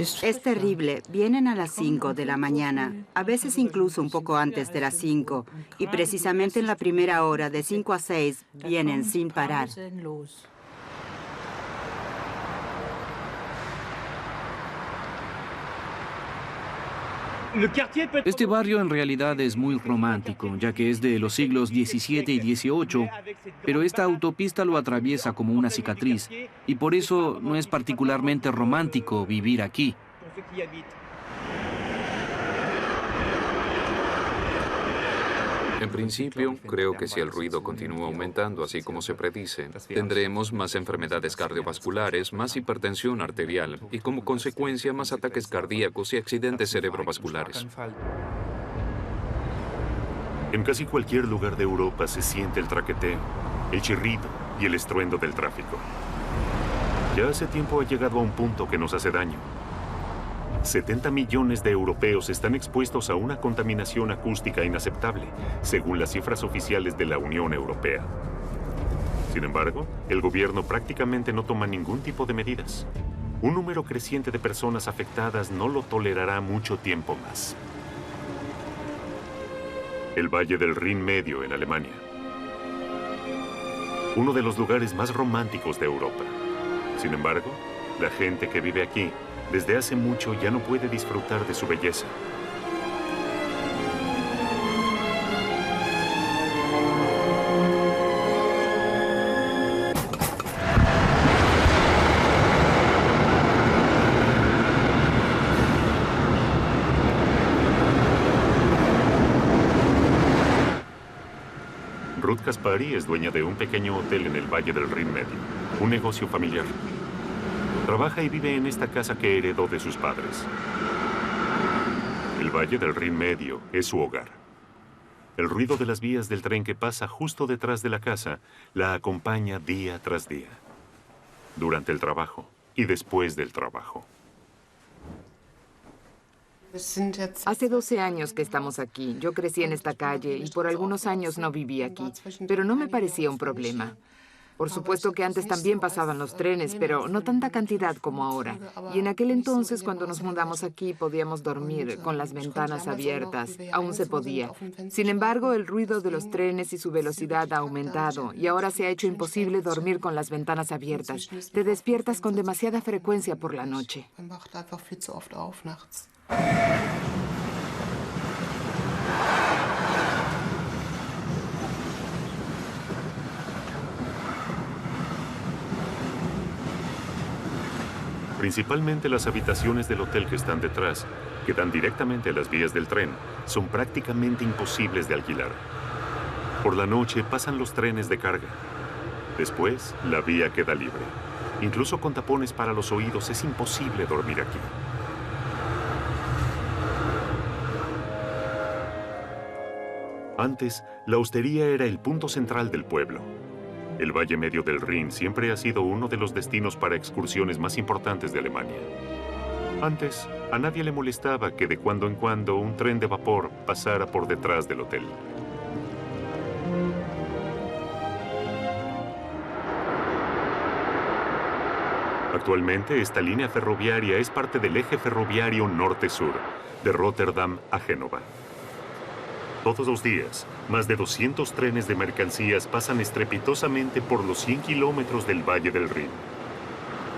Es terrible. Vienen a las 5 de la mañana, a veces incluso un poco antes de las 5. Y precisamente en la primera hora, de 5 a 6, vienen sin parar. Este barrio en realidad es muy romántico, ya que es de los siglos XVII y XVIII, pero esta autopista lo atraviesa como una cicatriz, y por eso no es particularmente romántico vivir aquí. En principio, creo que si el ruido continúa aumentando así como se predice, tendremos más enfermedades cardiovasculares, más hipertensión arterial y como consecuencia más ataques cardíacos y accidentes cerebrovasculares. En casi cualquier lugar de Europa se siente el traqueteo, el chirrido y el estruendo del tráfico. Ya hace tiempo ha llegado a un punto que nos hace daño. 70 millones de europeos están expuestos a una contaminación acústica inaceptable, según las cifras oficiales de la Unión Europea. Sin embargo, el gobierno prácticamente no toma ningún tipo de medidas. Un número creciente de personas afectadas no lo tolerará mucho tiempo más. El Valle del Rin Medio en Alemania. Uno de los lugares más románticos de Europa. Sin embargo, la gente que vive aquí desde hace mucho ya no puede disfrutar de su belleza. Ruth Kaspari es dueña de un pequeño hotel en el Valle del Rin Medio, un negocio familiar. Trabaja y vive en esta casa que heredó de sus padres. El Valle del Rin Medio es su hogar. El ruido de las vías del tren que pasa justo detrás de la casa la acompaña día tras día, durante el trabajo y después del trabajo. Hace 12 años que estamos aquí. Yo crecí en esta calle y por algunos años no viví aquí, pero no me parecía un problema. Por supuesto que antes también pasaban los trenes, pero no tanta cantidad como ahora. Y en aquel entonces, cuando nos mudamos aquí, podíamos dormir con las ventanas abiertas. Aún se podía. Sin embargo, el ruido de los trenes y su velocidad ha aumentado, y ahora se ha hecho imposible dormir con las ventanas abiertas. Te despiertas con demasiada frecuencia por la noche. Principalmente las habitaciones del hotel que están detrás, que dan directamente a las vías del tren, son prácticamente imposibles de alquilar. Por la noche pasan los trenes de carga. Después, la vía queda libre. Incluso con tapones para los oídos es imposible dormir aquí. Antes, la hostería era el punto central del pueblo. El Valle Medio del Rin siempre ha sido uno de los destinos para excursiones más importantes de Alemania. Antes, a nadie le molestaba que de cuando en cuando un tren de vapor pasara por detrás del hotel. Actualmente, esta línea ferroviaria es parte del eje ferroviario norte-sur, de Rotterdam a Génova. Todos los días, más de 200 trenes de mercancías pasan estrepitosamente por los 100 kilómetros del Valle del Rin,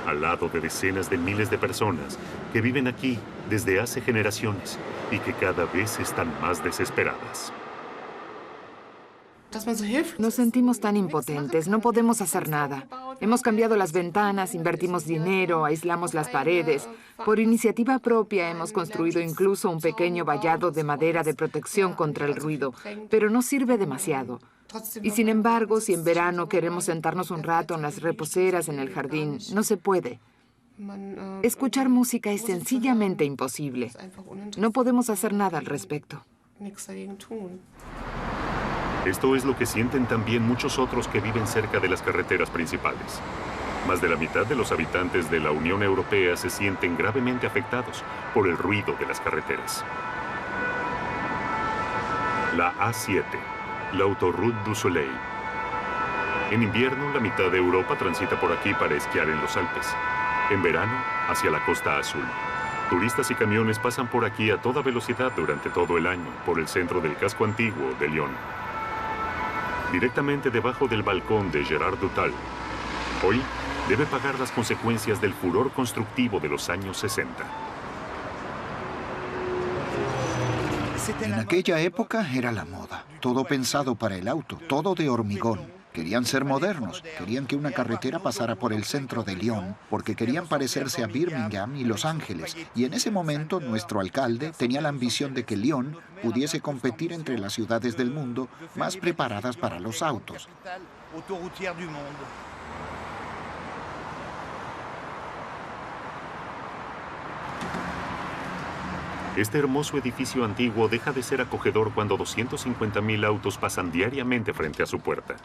al lado de decenas de miles de personas que viven aquí desde hace generaciones y que cada vez están más desesperadas. Nos sentimos tan impotentes, no podemos hacer nada. Hemos cambiado las ventanas, invertimos dinero, aislamos las paredes. Por iniciativa propia hemos construido incluso un pequeño vallado de madera de protección contra el ruido, pero no sirve demasiado. Y sin embargo, si en verano queremos sentarnos un rato en las reposeras en el jardín, no se puede. Escuchar música es sencillamente imposible. No podemos hacer nada al respecto. Esto es lo que sienten también muchos otros que viven cerca de las carreteras principales. Más de la mitad de los habitantes de la Unión Europea se sienten gravemente afectados por el ruido de las carreteras. La A7, la Autoroute du Soleil. En invierno, la mitad de Europa transita por aquí para esquiar en los Alpes. En verano, hacia la Costa Azul. Turistas y camiones pasan por aquí a toda velocidad durante todo el año, por el centro del casco antiguo de Lyon. Directamente debajo del balcón de Gérard Dutal. Hoy debe pagar las consecuencias del furor constructivo de los años 60. En aquella época era la moda. Todo pensado para el auto, todo de hormigón. Querían ser modernos, querían que una carretera pasara por el centro de Lyon, porque querían parecerse a Birmingham y Los Ángeles. Y en ese momento nuestro alcalde tenía la ambición de que Lyon pudiese competir entre las ciudades del mundo más preparadas para los autos. Este hermoso edificio antiguo deja de ser acogedor cuando 250.000 autos pasan diariamente frente a su puerta.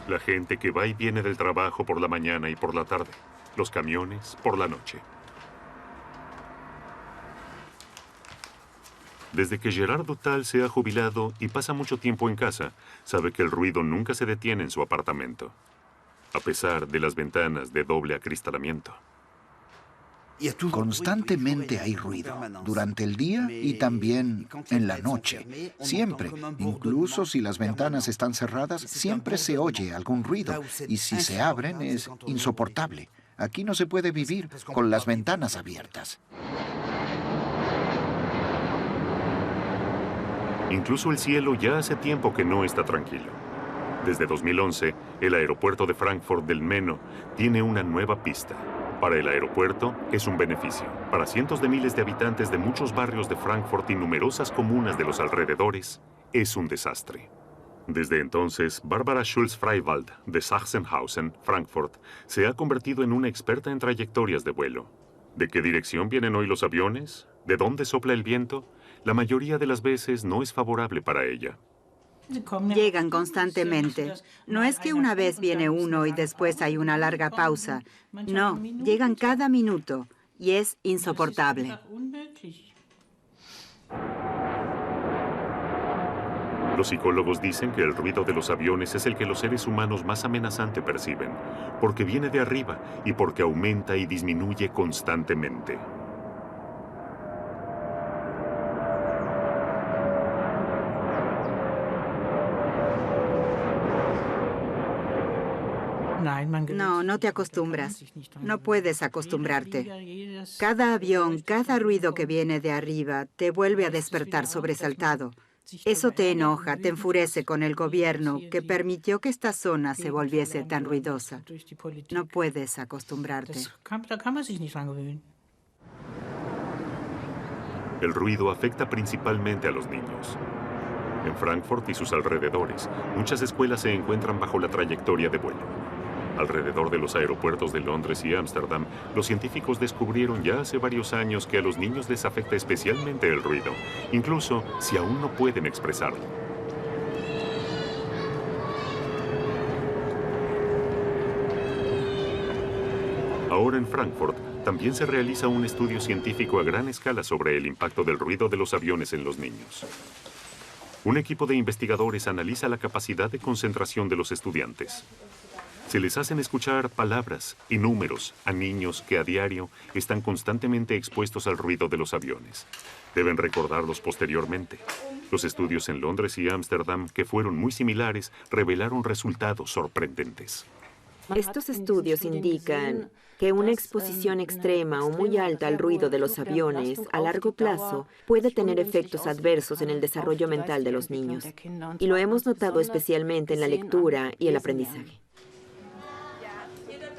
La gente que va y viene del trabajo por la mañana y por la tarde. Los camiones por la noche. Desde que Gérard Dutal se ha jubilado y pasa mucho tiempo en casa, sabe que el ruido nunca se detiene en su apartamento, a pesar de las ventanas de doble acristalamiento. Constantemente hay ruido, durante el día y también en la noche. Siempre, incluso si las ventanas están cerradas, siempre se oye algún ruido. Y si se abren, es insoportable. Aquí no se puede vivir con las ventanas abiertas. Incluso el cielo ya hace tiempo que no está tranquilo. Desde 2011, el aeropuerto de Frankfurt del Meno tiene una nueva pista. Para el aeropuerto es un beneficio. Para cientos de miles de habitantes de muchos barrios de Frankfurt y numerosas comunas de los alrededores, es un desastre. Desde entonces, Barbara Schulz-Freiwald, de Sachsenhausen, Frankfurt, se ha convertido en una experta en trayectorias de vuelo. ¿De qué dirección vienen hoy los aviones? ¿De dónde sopla el viento? La mayoría de las veces no es favorable para ella. Llegan constantemente. No es que una vez viene uno y después hay una larga pausa. No, llegan cada minuto y es insoportable. Los psicólogos dicen que el ruido de los aviones es el que los seres humanos más amenazante perciben, porque viene de arriba y porque aumenta y disminuye constantemente. No, no te acostumbras. No puedes acostumbrarte. Cada avión, cada ruido que viene de arriba te vuelve a despertar sobresaltado. Eso te enoja, te enfurece con el gobierno que permitió que esta zona se volviese tan ruidosa. No puedes acostumbrarte. El ruido afecta principalmente a los niños. En Frankfurt y sus alrededores, muchas escuelas se encuentran bajo la trayectoria de vuelo. Alrededor de los aeropuertos de Londres y Ámsterdam, los científicos descubrieron ya hace varios años que a los niños les afecta especialmente el ruido, incluso si aún no pueden expresarlo. Ahora en Frankfurt también se realiza un estudio científico a gran escala sobre el impacto del ruido de los aviones en los niños. Un equipo de investigadores analiza la capacidad de concentración de los estudiantes. Se les hacen escuchar palabras y números a niños que a diario están constantemente expuestos al ruido de los aviones. Deben recordarlos posteriormente. Los estudios en Londres y Ámsterdam, que fueron muy similares, revelaron resultados sorprendentes. Estos estudios indican que una exposición extrema o muy alta al ruido de los aviones a largo plazo puede tener efectos adversos en el desarrollo mental de los niños. Y lo hemos notado especialmente en la lectura y el aprendizaje.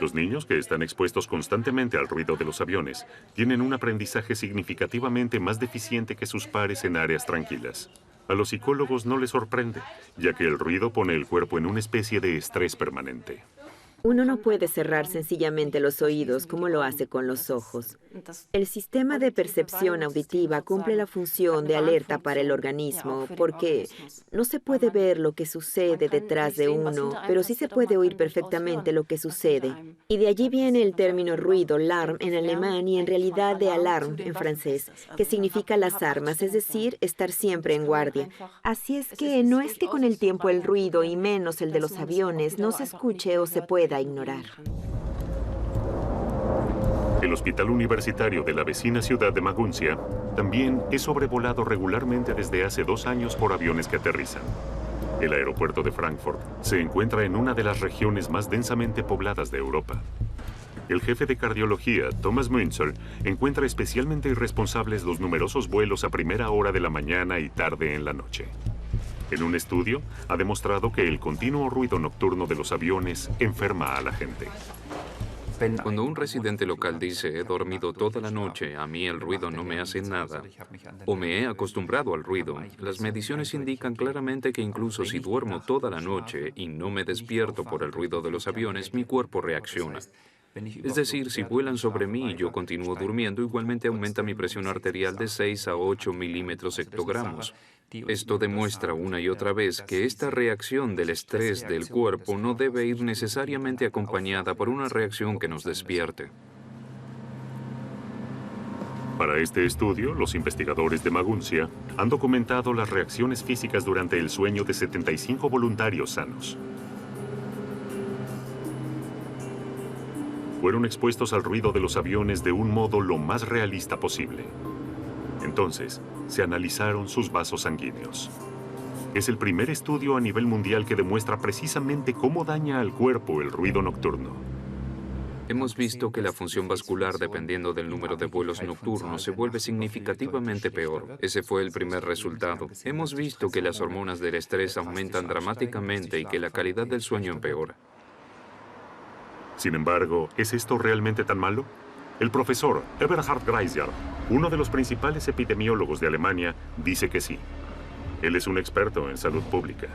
Los niños que están expuestos constantemente al ruido de los aviones tienen un aprendizaje significativamente más deficiente que sus pares en áreas tranquilas. A los psicólogos no les sorprende, ya que el ruido pone el cuerpo en una especie de estrés permanente. Uno no puede cerrar sencillamente los oídos como lo hace con los ojos. El sistema de percepción auditiva cumple la función de alerta para el organismo porque no se puede ver lo que sucede detrás de uno, pero sí se puede oír perfectamente lo que sucede. Y de allí viene el término ruido, Lärm en alemán y en realidad de alarm en francés, que significa las armas, es decir, estar siempre en guardia. Así es que no es que con el tiempo el ruido, y menos el de los aviones, no se escuche o se pueda ignorar. El hospital universitario de la vecina ciudad de Maguncia también es sobrevolado regularmente desde hace 2 años por aviones que aterrizan. El aeropuerto de Frankfurt se encuentra en una de las regiones más densamente pobladas de Europa. El jefe de cardiología, Thomas Münzel, encuentra especialmente irresponsables los numerosos vuelos a primera hora de la mañana y tarde en la noche. En un estudio, ha demostrado que el continuo ruido nocturno de los aviones enferma a la gente. Cuando un residente local dice, he dormido toda la noche, a mí el ruido no me hace nada, o me he acostumbrado al ruido, las mediciones indican claramente que incluso si duermo toda la noche y no me despierto por el ruido de los aviones, mi cuerpo reacciona. Es decir, si vuelan sobre mí y yo continúo durmiendo, igualmente aumenta mi presión arterial de 6 a 8 milímetros hectogramos. Esto demuestra una y otra vez que esta reacción del estrés del cuerpo no debe ir necesariamente acompañada por una reacción que nos despierte. Para este estudio, los investigadores de Maguncia han documentado las reacciones físicas durante el sueño de 75 voluntarios sanos. Fueron expuestos al ruido de los aviones de un modo lo más realista posible. Entonces, se analizaron sus vasos sanguíneos. Es el primer estudio a nivel mundial que demuestra precisamente cómo daña al cuerpo el ruido nocturno. Hemos visto que la función vascular, dependiendo del número de vuelos nocturnos, se vuelve significativamente peor. Ese fue el primer resultado. Hemos visto que las hormonas del estrés aumentan dramáticamente y que la calidad del sueño empeora. Sin embargo, ¿es esto realmente tan malo? El profesor Eberhard Greisier, uno de los principales epidemiólogos de Alemania, dice que sí. Él es un experto en salud pública.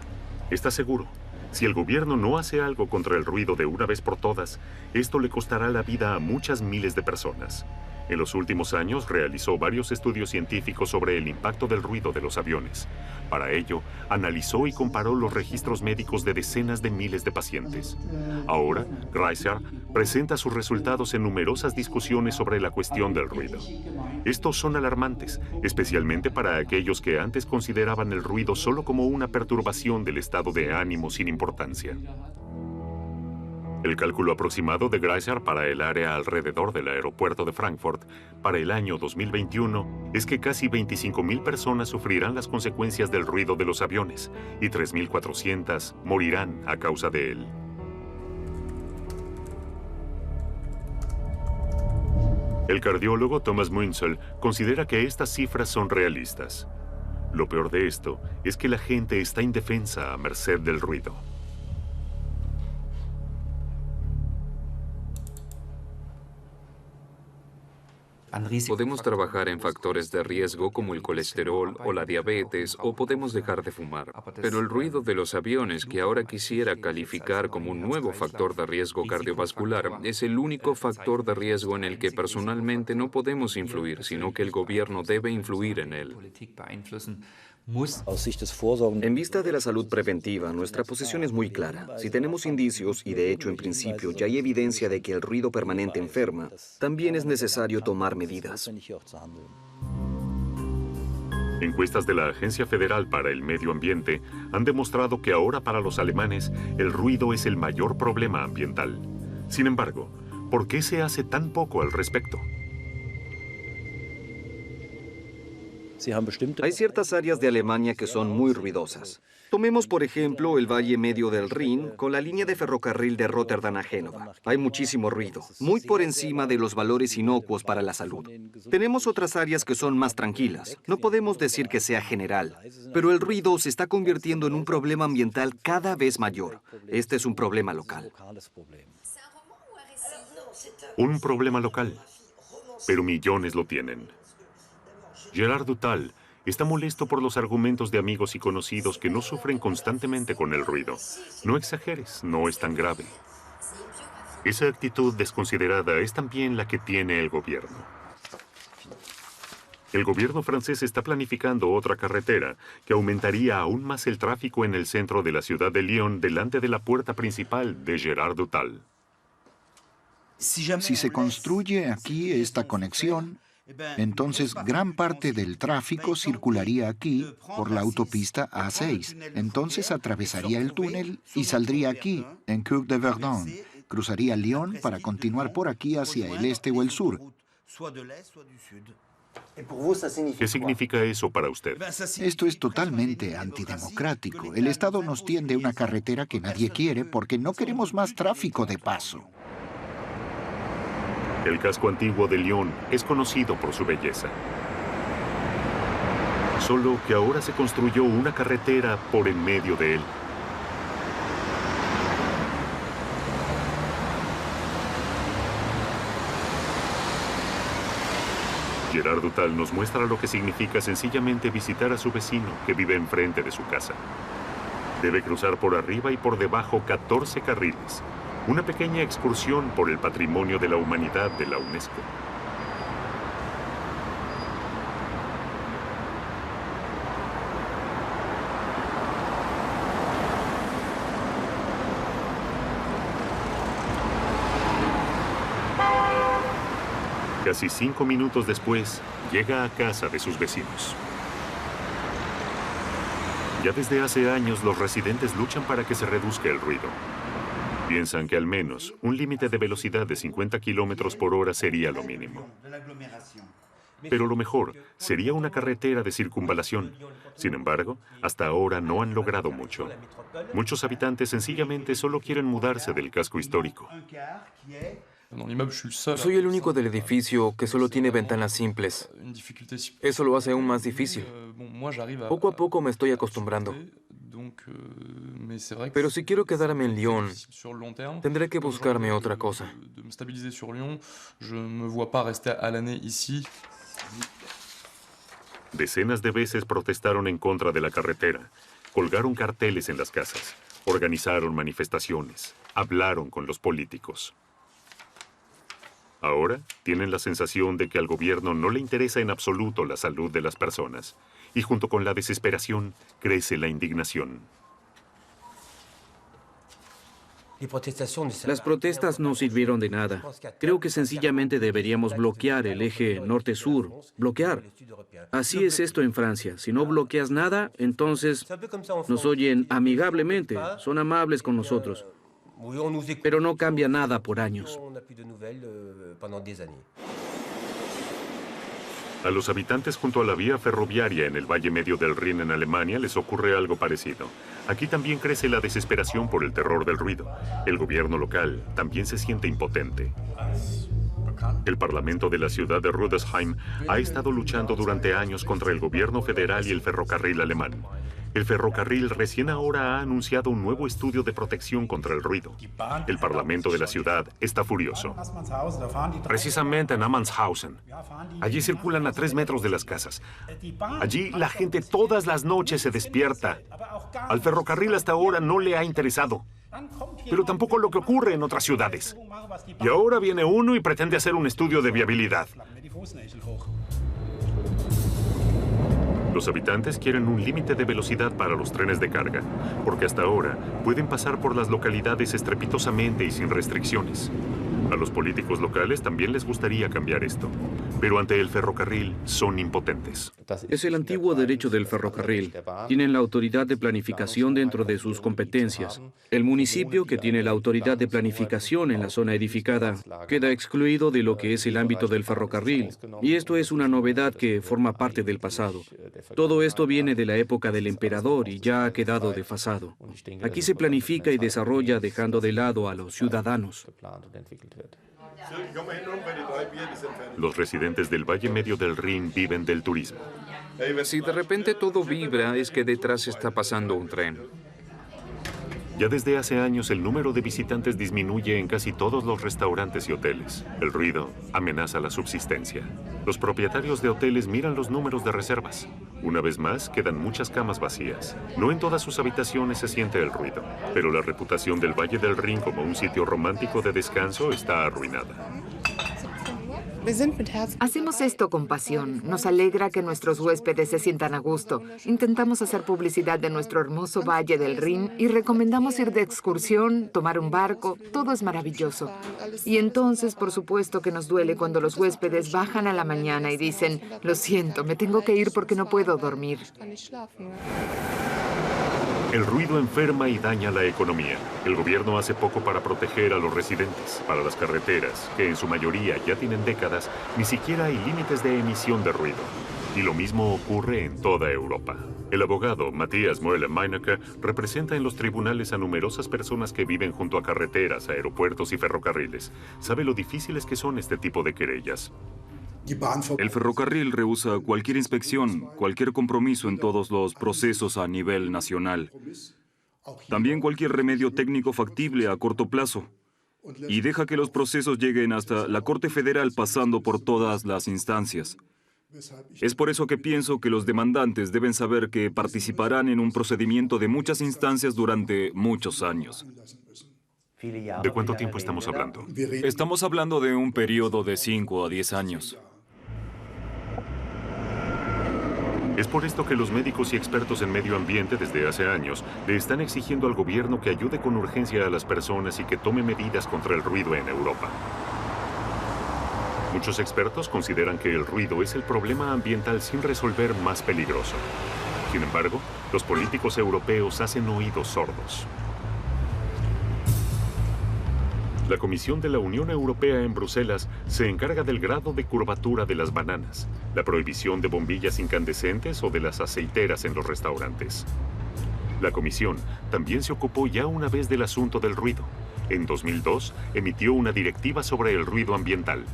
Está seguro, si el gobierno no hace algo contra el ruido de una vez por todas, esto le costará la vida a muchas miles de personas. En los últimos años realizó varios estudios científicos sobre el impacto del ruido de los aviones. Para ello, analizó y comparó los registros médicos de decenas de miles de pacientes. Ahora, Greisier presenta sus resultados en numerosas discusiones sobre la cuestión del ruido. Estos son alarmantes, especialmente para aquellos que antes consideraban el ruido solo como una perturbación del estado de ánimo sin importancia. El cálculo aproximado de Greisier para el área alrededor del aeropuerto de Frankfurt para el año 2021 es que casi 25.000 personas sufrirán las consecuencias del ruido de los aviones y 3.400 morirán a causa de él. El cardiólogo Thomas Münzel considera que estas cifras son realistas. Lo peor de esto es que la gente está indefensa a merced del ruido. Podemos trabajar en factores de riesgo como el colesterol o la diabetes, o podemos dejar de fumar. Pero el ruido de los aviones, que ahora quisiera calificar como un nuevo factor de riesgo cardiovascular, es el único factor de riesgo en el que personalmente no podemos influir, sino que el gobierno debe influir en él. En vista de la salud preventiva, nuestra posición es muy clara. Si tenemos indicios, y de hecho en principio ya hay evidencia de que el ruido permanente enferma, también es necesario tomar medidas. Encuestas de la Agencia Federal para el Medio Ambiente han demostrado que ahora para los alemanes el ruido es el mayor problema ambiental. Sin embargo, ¿por qué se hace tan poco al respecto? Hay ciertas áreas de Alemania que son muy ruidosas. Tomemos, por ejemplo, el Valle Medio del Rin con la línea de ferrocarril de Rotterdam a Génova. Hay muchísimo ruido, muy por encima de los valores inocuos para la salud. Tenemos otras áreas que son más tranquilas. No podemos decir que sea general, pero el ruido se está convirtiendo en un problema ambiental cada vez mayor. Este es un problema local. Un problema local, pero millones lo tienen. Gerard Dutal está molesto por los argumentos de amigos y conocidos que no sufren constantemente con el ruido. No exageres, no es tan grave. Esa actitud desconsiderada es también la que tiene el gobierno. El gobierno francés está planificando otra carretera que aumentaría aún más el tráfico en el centro de la ciudad de Lyon delante de la puerta principal de Gerard Dutal. Si se construye aquí esta conexión, entonces gran parte del tráfico circularía aquí por la autopista A6. Entonces atravesaría el túnel y saldría aquí, en Cour de Verdun. Cruzaría Lyon para continuar por aquí hacia el este o el sur. ¿Qué significa eso para usted? Esto es totalmente antidemocrático. El Estado nos tiende una carretera que nadie quiere porque no queremos más tráfico de paso. El casco antiguo de Lyon es conocido por su belleza. Solo que ahora se construyó una carretera por en medio de él. Gerard Dutal nos muestra lo que significa sencillamente visitar a su vecino que vive enfrente de su casa. Debe cruzar por arriba y por debajo 14 carriles. Una pequeña excursión por el patrimonio de la humanidad de la UNESCO. Casi 5 minutos después, llega a casa de sus vecinos. Ya desde hace años, los residentes luchan para que se reduzca el ruido. Piensan que al menos un límite de velocidad de 50 kilómetros por hora sería lo mínimo. Pero lo mejor sería una carretera de circunvalación. Sin embargo, hasta ahora no han logrado mucho. Muchos habitantes sencillamente solo quieren mudarse del casco histórico. Soy el único del edificio que solo tiene ventanas simples. Eso lo hace aún más difícil. Poco a poco me estoy acostumbrando. Pero si quiero quedarme en Lyon, tendré que buscarme otra cosa. Decenas de veces protestaron en contra de la carretera, colgaron carteles en las casas, organizaron manifestaciones, hablaron con los políticos. Ahora tienen la sensación de que al gobierno no le interesa en absoluto la salud de las personas, y junto con la desesperación crece la indignación. Las protestas no sirvieron de nada. Creo que sencillamente deberíamos bloquear el eje norte-sur. Bloquear. Así es esto en Francia. Si no bloqueas nada, entonces nos oyen amigablemente. Son amables con nosotros. Pero no cambia nada por años. A los habitantes junto a la vía ferroviaria en el Valle Medio del Rin en Alemania les ocurre algo parecido. Aquí también crece la desesperación por el terror del ruido. El gobierno local también se siente impotente. El parlamento de la ciudad de Rudesheim ha estado luchando durante años contra el gobierno federal y el ferrocarril alemán. El ferrocarril recién ahora ha anunciado un nuevo estudio de protección contra el ruido. El parlamento de la ciudad está furioso. Precisamente en Ammanshausen. Allí circulan a 3 metros de las casas. Allí la gente todas las noches se despierta. Al ferrocarril hasta ahora no le ha interesado. Pero tampoco lo que ocurre en otras ciudades. Y ahora viene uno y pretende hacer un estudio de viabilidad. Los habitantes quieren un límite de velocidad para los trenes de carga, porque hasta ahora pueden pasar por las localidades estrepitosamente y sin restricciones. A los políticos locales también les gustaría cambiar esto, pero ante el ferrocarril son impotentes. Es el antiguo derecho del ferrocarril. Tienen la autoridad de planificación dentro de sus competencias. El municipio, que tiene la autoridad de planificación en la zona edificada, queda excluido de lo que es el ámbito del ferrocarril. Y esto es una novedad que forma parte del pasado. Todo esto viene de la época del emperador y ya ha quedado desfasado. Aquí se planifica y desarrolla dejando de lado a los ciudadanos. Los residentes del Valle Medio del Rin viven del turismo. Si de repente todo vibra, es que detrás está pasando un tren. Ya desde hace años el número de visitantes disminuye en casi todos los restaurantes y hoteles. El ruido amenaza la subsistencia. Los propietarios de hoteles miran los números de reservas. Una vez más, quedan muchas camas vacías. No en todas sus habitaciones se siente el ruido, pero la reputación del Valle del Rin como un sitio romántico de descanso está arruinada. Hacemos esto con pasión. Nos alegra que nuestros huéspedes se sientan a gusto. Intentamos hacer publicidad de nuestro hermoso Valle del Rin y recomendamos ir de excursión, tomar un barco. Todo es maravilloso. Y entonces, por supuesto que nos duele cuando los huéspedes bajan a la mañana y dicen, lo siento, me tengo que ir porque no puedo dormir. El ruido enferma y daña la economía. El gobierno hace poco para proteger a los residentes. Para las carreteras, que en su mayoría ya tienen décadas, ni siquiera hay límites de emisión de ruido. Y lo mismo ocurre en toda Europa. El abogado Matthias Müller-Meinecke representa en los tribunales a numerosas personas que viven junto a carreteras, aeropuertos y ferrocarriles. Sabe lo difíciles que son este tipo de querellas. El ferrocarril rehúsa cualquier inspección, cualquier compromiso en todos los procesos a nivel nacional. También cualquier remedio técnico factible a corto plazo. Y deja que los procesos lleguen hasta la Corte Federal pasando por todas las instancias. Es por eso que pienso que los demandantes deben saber que participarán en un procedimiento de muchas instancias durante muchos años. ¿De cuánto tiempo estamos hablando? Estamos hablando de un periodo de 5 a 10 años. Es por esto que los médicos y expertos en medio ambiente desde hace años le están exigiendo al gobierno que ayude con urgencia a las personas y que tome medidas contra el ruido en Europa. Muchos expertos consideran que el ruido es el problema ambiental sin resolver más peligroso. Sin embargo, los políticos europeos hacen oídos sordos. La Comisión de la Unión Europea en Bruselas se encarga del grado de curvatura de las bananas, la prohibición de bombillas incandescentes o de las aceiteras en los restaurantes. La Comisión también se ocupó ya una vez del asunto del ruido. En 2002, emitió una directiva sobre el ruido ambiental.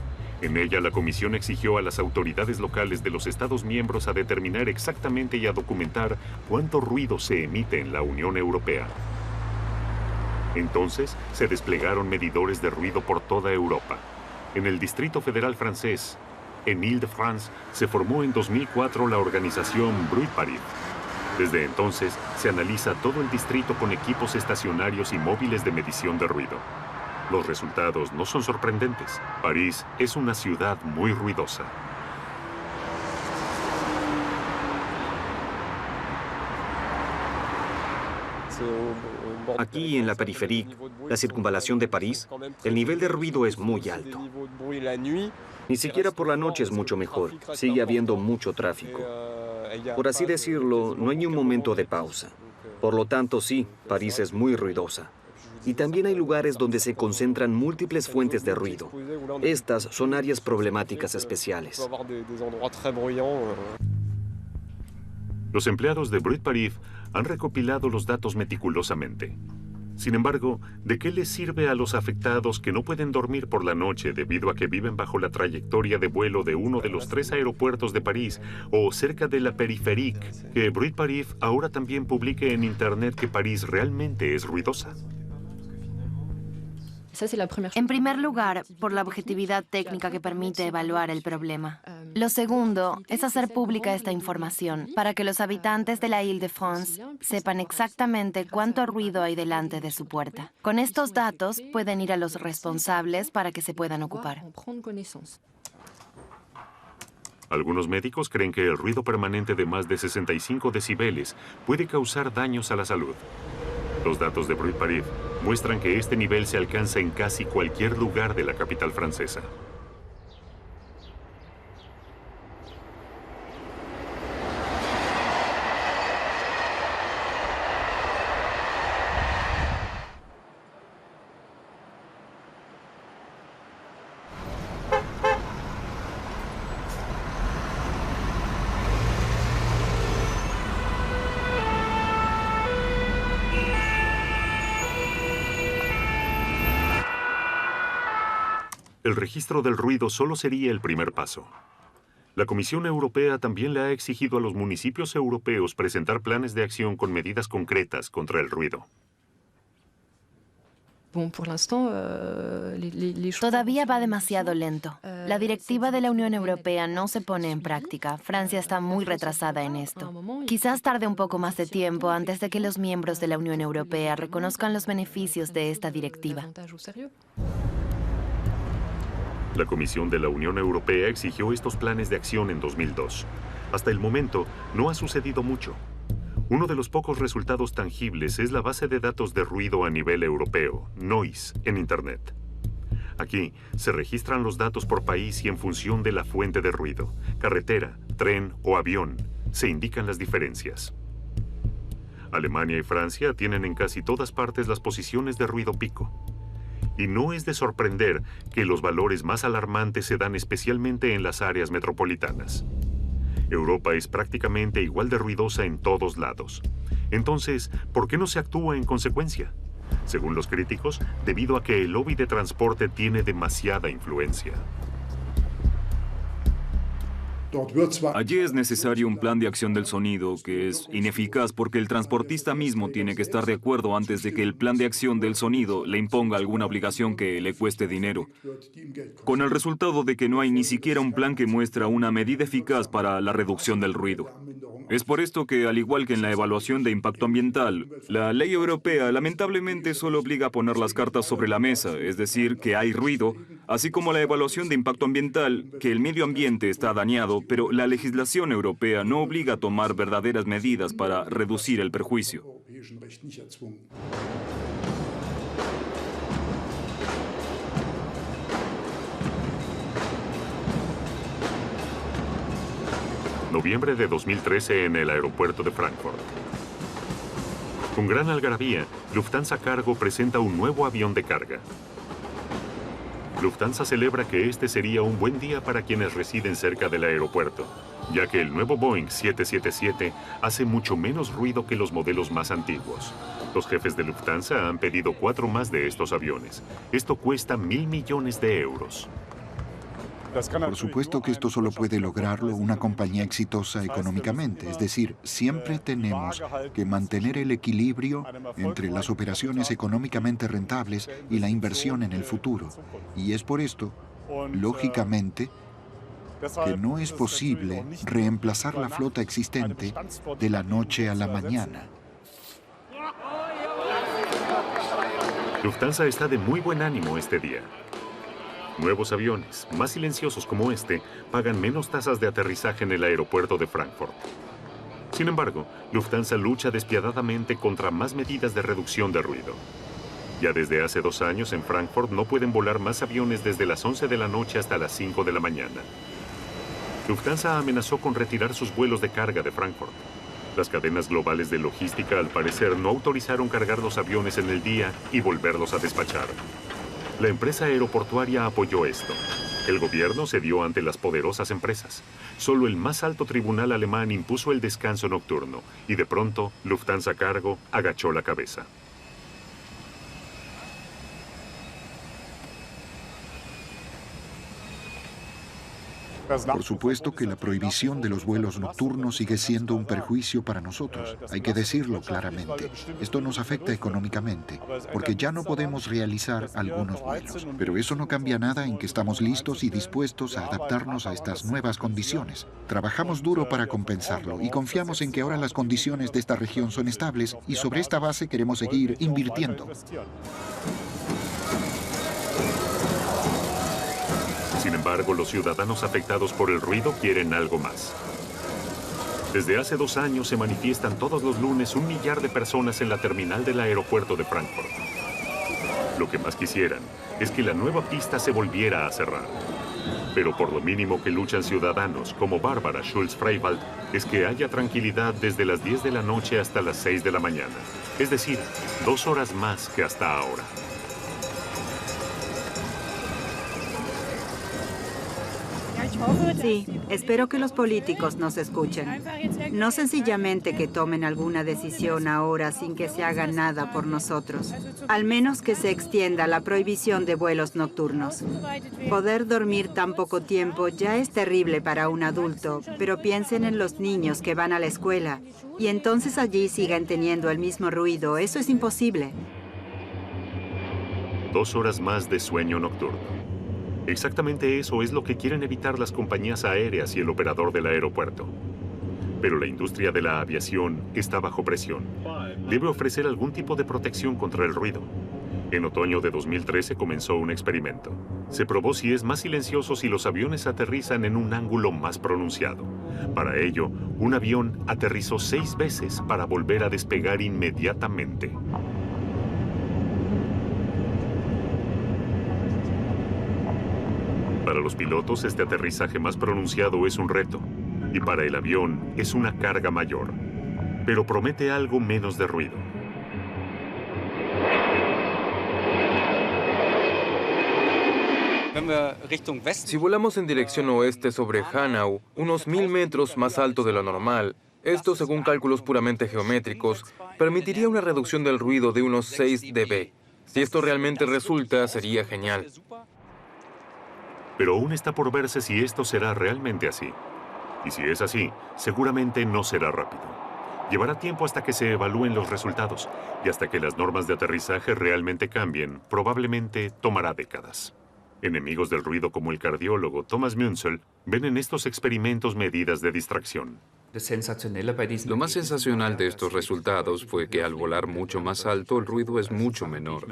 En ella, la Comisión exigió a las autoridades locales de los Estados miembros a determinar exactamente y a documentar cuánto ruido se emite en la Unión Europea. Entonces, se desplegaron medidores de ruido por toda Europa. En el Distrito Federal francés, en Île-de-France, se formó en 2004 la organización Bruit Paris. Desde entonces, se analiza todo el distrito con equipos estacionarios y móviles de medición de ruido. Los resultados no son sorprendentes. París es una ciudad muy ruidosa. Aquí en la Périphérique, la circunvalación de París, el nivel de ruido es muy alto. Ni siquiera por la noche es mucho mejor. Sigue habiendo mucho tráfico. Por así decirlo, no hay ni un momento de pausa. Por lo tanto, sí, París es muy ruidosa. Y también hay lugares donde se concentran múltiples fuentes de ruido. Estas son áreas problemáticas especiales. Los empleados de Bruit Paris han recopilado los datos meticulosamente. Sin embargo, ¿de qué les sirve a los afectados que no pueden dormir por la noche debido a que viven bajo la trayectoria de vuelo de uno de los 3 aeropuertos de París o cerca de la Périphérique, que Bruit Paris ahora también publique en Internet que París realmente es ruidosa? En primer lugar, por la objetividad técnica que permite evaluar el problema. Lo segundo es hacer pública esta información para que los habitantes de la Île-de-France sepan exactamente cuánto ruido hay delante de su puerta. Con estos datos pueden ir a los responsables para que se puedan ocupar. Algunos médicos creen que el ruido permanente de más de 65 decibeles puede causar daños a la salud. Los datos de Bruit Paris muestran que este nivel se alcanza en casi cualquier lugar de la capital francesa. El registro del ruido solo sería el primer paso. La Comisión Europea también le ha exigido a los municipios europeos presentar planes de acción con medidas concretas contra el ruido. Todavía va demasiado lento. La directiva de la Unión Europea no se pone en práctica. Francia está muy retrasada en esto. Quizás tarde un poco más de tiempo antes de que los miembros de la Unión Europea reconozcan los beneficios de esta directiva. La Comisión de la Unión Europea exigió estos planes de acción en 2002. Hasta el momento, no ha sucedido mucho. Uno de los pocos resultados tangibles es la base de datos de ruido a nivel europeo, NOISE, en Internet. Aquí se registran los datos por país y en función de la fuente de ruido, carretera, tren o avión, se indican las diferencias. Alemania y Francia tienen en casi todas partes las posiciones de ruido pico. Y no es de sorprender que los valores más alarmantes se dan especialmente en las áreas metropolitanas. Europa es prácticamente igual de ruidosa en todos lados. Entonces, ¿por qué no se actúa en consecuencia? Según los críticos, debido a que el lobby de transporte tiene demasiada influencia. Allí es necesario un plan de acción del sonido que es ineficaz porque el transportista mismo tiene que estar de acuerdo antes de que el plan de acción del sonido le imponga alguna obligación que le cueste dinero. Con el resultado de que no hay ni siquiera un plan que muestra una medida eficaz para la reducción del ruido. Es por esto que, al igual que en la evaluación de impacto ambiental, la ley europea lamentablemente solo obliga a poner las cartas sobre la mesa, es decir, que hay ruido, así como la evaluación de impacto ambiental, que el medio ambiente está dañado, pero la legislación europea no obliga a tomar verdaderas medidas para reducir el perjuicio. Noviembre de 2013 en el aeropuerto de Frankfurt. Con gran algarabía, Lufthansa Cargo presenta un nuevo avión de carga. Lufthansa celebra que este sería un buen día para quienes residen cerca del aeropuerto, ya que el nuevo Boeing 777 hace mucho menos ruido que los modelos más antiguos. Los jefes de Lufthansa han pedido 4 más de estos aviones. Esto cuesta 1.000 millones de euros. Por supuesto que esto solo puede lograrlo una compañía exitosa económicamente, es decir, siempre tenemos que mantener el equilibrio entre las operaciones económicamente rentables y la inversión en el futuro. Y es por esto, lógicamente, que no es posible reemplazar la flota existente de la noche a la mañana. Lufthansa está de muy buen ánimo este día. Nuevos aviones, más silenciosos como este, pagan menos tasas de aterrizaje en el aeropuerto de Frankfurt. Sin embargo, Lufthansa lucha despiadadamente contra más medidas de reducción de ruido. Ya desde hace 2 años en Frankfurt no pueden volar más aviones desde las 11 de la noche hasta las 5 de la mañana. Lufthansa amenazó con retirar sus vuelos de carga de Frankfurt. Las cadenas globales de logística, al parecer, no autorizaron cargar los aviones en el día y volverlos a despachar. La empresa aeroportuaria apoyó esto. El gobierno cedió ante las poderosas empresas. Solo el más alto tribunal alemán impuso el descanso nocturno y de pronto Lufthansa Cargo agachó la cabeza. Por supuesto que la prohibición de los vuelos nocturnos sigue siendo un perjuicio para nosotros. Hay que decirlo claramente. Esto nos afecta económicamente, porque ya no podemos realizar algunos vuelos. Pero eso no cambia nada en que estamos listos y dispuestos a adaptarnos a estas nuevas condiciones. Trabajamos duro para compensarlo y confiamos en que ahora las condiciones de esta región son estables y sobre esta base queremos seguir invirtiendo. Sin embargo, los ciudadanos afectados por el ruido quieren algo más. Desde hace 2 años se manifiestan todos los lunes 1 millar de personas en la terminal del aeropuerto de Frankfurt. Lo que más quisieran es que la nueva pista se volviera a cerrar. Pero por lo mínimo que luchan ciudadanos como Bárbara Schulz-Freiwald es que haya tranquilidad desde las 10 de la noche hasta las 6 de la mañana. Es decir, 2 horas más que hasta ahora. Sí, espero que los políticos nos escuchen. No sencillamente que tomen alguna decisión ahora sin que se haga nada por nosotros. Al menos que se extienda la prohibición de vuelos nocturnos. Poder dormir tan poco tiempo ya es terrible para un adulto, pero piensen en los niños que van a la escuela y entonces allí sigan teniendo el mismo ruido. Eso es imposible. 2 horas más de sueño nocturno. Exactamente eso es lo que quieren evitar las compañías aéreas y el operador del aeropuerto. Pero la industria de la aviación está bajo presión. Debe ofrecer algún tipo de protección contra el ruido. En otoño de 2013 comenzó un experimento. Se probó si es más silencioso si los aviones aterrizan en un ángulo más pronunciado. Para ello, un avión aterrizó 6 veces para volver a despegar inmediatamente. Para los pilotos, este aterrizaje más pronunciado es un reto, y para el avión es una carga mayor. pero promete algo menos de ruido. Si volamos en dirección oeste sobre Hanau, unos 1000 metros más alto de lo normal, esto, según cálculos puramente geométricos, permitiría una reducción del ruido de unos 6 dB. Si esto realmente resulta, sería genial. Pero aún está por verse si esto será realmente así. Y si es así, seguramente no será rápido. Llevará tiempo hasta que se evalúen los resultados y hasta que las normas de aterrizaje realmente cambien, probablemente tomará décadas. Enemigos del ruido como el cardiólogo Thomas Münzel ven en estos experimentos medidas de distracción. Lo más sensacional de estos resultados fue que al volar mucho más alto el ruido es mucho menor.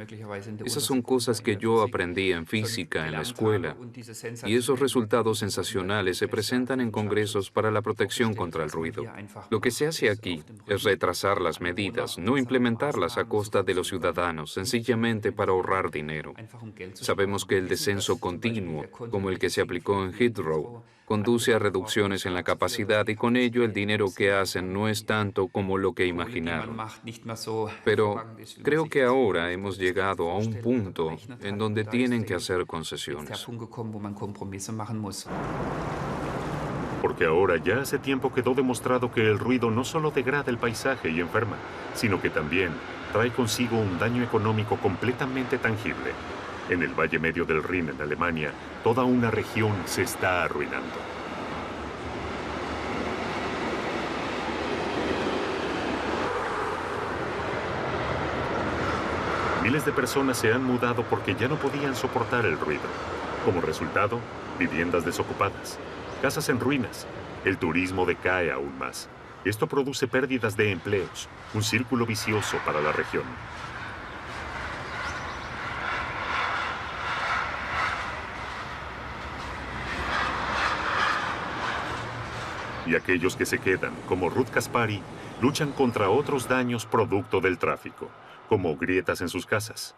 Esas son cosas que yo aprendí en física en la escuela. Y esos resultados sensacionales se presentan en congresos para la protección contra el ruido. Lo que se hace aquí es retrasar las medidas, no implementarlas a costa de los ciudadanos, sencillamente para ahorrar dinero. Sabemos que el descenso continuo, como el que se aplicó en Heathrow, conduce a reducciones en la capacidad y con ello el dinero que hacen no es tanto como lo que imaginaron. Pero creo que ahora hemos llegado a un punto en donde tienen que hacer concesiones. Porque ahora ya hace tiempo quedó demostrado que el ruido no solo degrada el paisaje y enferma, sino que también trae consigo un daño económico completamente tangible. En el Valle Medio del Rin, en Alemania, toda una región se está arruinando. Miles de personas se han mudado porque ya no podían soportar el ruido. Como resultado, viviendas desocupadas, casas en ruinas. El turismo decae aún más. Esto produce pérdidas de empleos, un círculo vicioso para la región. Y aquellos que se quedan, como Ruth Kaspari, luchan contra otros daños producto del tráfico, como grietas en sus casas.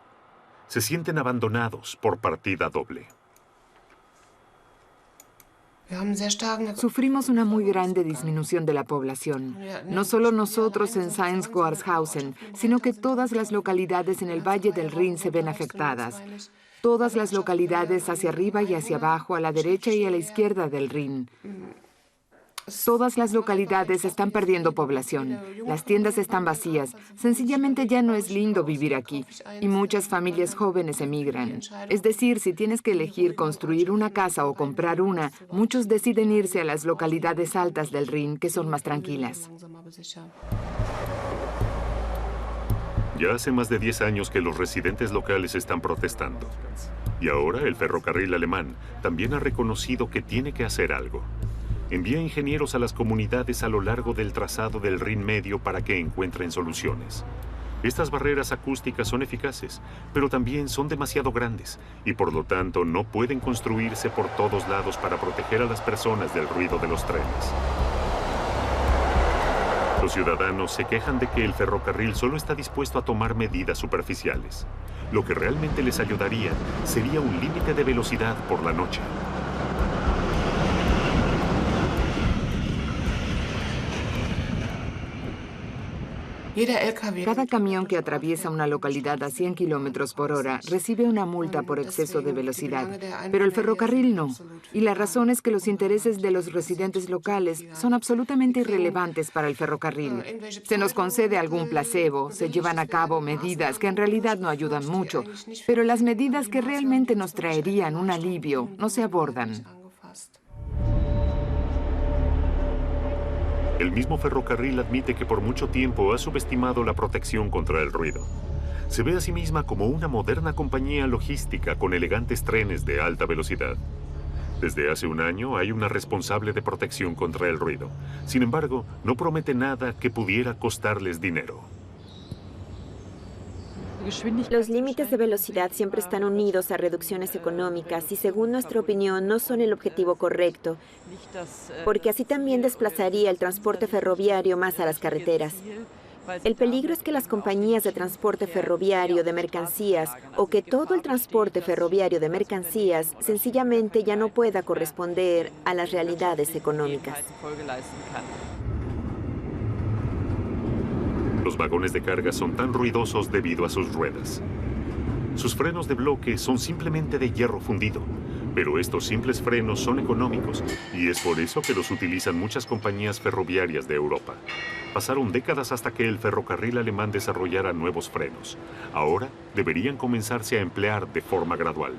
Se sienten abandonados por partida doble. Sufrimos una muy grande disminución de la población. No solo nosotros en Sayn-Goarshausen, sino que todas las localidades en el Valle del Rin se ven afectadas. Todas las localidades hacia arriba y hacia abajo, a la derecha y a la izquierda del Rin. Todas las localidades están perdiendo población. Las tiendas están vacías. Sencillamente ya no es lindo vivir aquí. Y muchas familias jóvenes emigran. Es decir, si tienes que elegir construir una casa o comprar una, muchos deciden irse a las localidades altas del Rin, que son más tranquilas. Ya hace más de 10 años que los residentes locales están protestando. Y ahora el ferrocarril alemán también ha reconocido que tiene que hacer algo. Envía ingenieros a las comunidades a lo largo del trazado del Rin Medio para que encuentren soluciones. Estas barreras acústicas son eficaces, pero también son demasiado grandes y por lo tanto no pueden construirse por todos lados para proteger a las personas del ruido de los trenes. Los ciudadanos se quejan de que el ferrocarril solo está dispuesto a tomar medidas superficiales. Lo que realmente les ayudaría sería un límite de velocidad por la noche. Cada camión que atraviesa una localidad a 100 kilómetros por hora recibe una multa por exceso de velocidad, pero el ferrocarril no. Y la razón es que los intereses de los residentes locales son absolutamente irrelevantes para el ferrocarril. Se nos concede algún placebo, se llevan a cabo medidas que en realidad no ayudan mucho, pero las medidas que realmente nos traerían un alivio no se abordan. El mismo ferrocarril admite que por mucho tiempo ha subestimado la protección contra el ruido. Se ve a sí misma como una moderna compañía logística con elegantes trenes de alta velocidad. Desde hace un año hay una responsable de protección contra el ruido. Sin embargo, no promete nada que pudiera costarles dinero. Los límites de velocidad siempre están unidos a reducciones económicas y, según nuestra opinión, no son el objetivo correcto, porque así también desplazaría el transporte ferroviario más a las carreteras. El peligro es que las compañías de transporte ferroviario de mercancías o que todo el transporte ferroviario de mercancías sencillamente ya no pueda corresponder a las realidades económicas. Los vagones de carga son tan ruidosos debido a sus ruedas. Sus frenos de bloque son simplemente de hierro fundido, pero estos simples frenos son económicos y es por eso que los utilizan muchas compañías ferroviarias de Europa. Pasaron décadas hasta que el ferrocarril alemán desarrollara nuevos frenos. Ahora deberían comenzarse a emplear de forma gradual.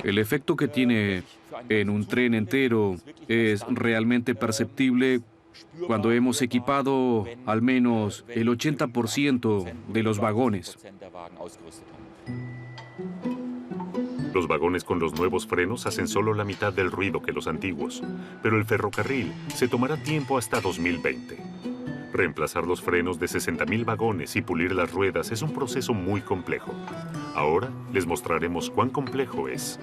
El efecto que tiene en un tren entero es realmente perceptible cuando hemos equipado al menos el 80% de los vagones. Los vagones con los nuevos frenos hacen solo la mitad del ruido que los antiguos, pero el ferrocarril se tomará tiempo hasta 2020. Reemplazar los frenos de 60.000 vagones y pulir las ruedas es un proceso muy complejo. Ahora les mostraremos cuán complejo es.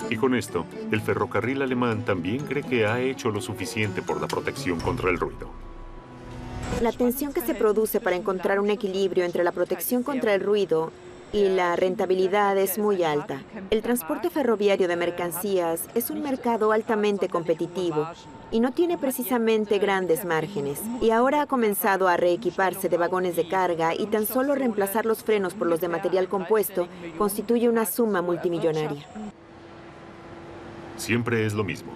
Y con esto, el ferrocarril alemán también cree que ha hecho lo suficiente por la protección contra el ruido. La tensión que se produce para encontrar un equilibrio entre la protección contra el ruido y la rentabilidad es muy alta. El transporte ferroviario de mercancías es un mercado altamente competitivo y no tiene precisamente grandes márgenes. Y ahora ha comenzado a reequiparse de vagones de carga y tan solo reemplazar los frenos por los de material compuesto constituye una suma multimillonaria. Siempre es lo mismo.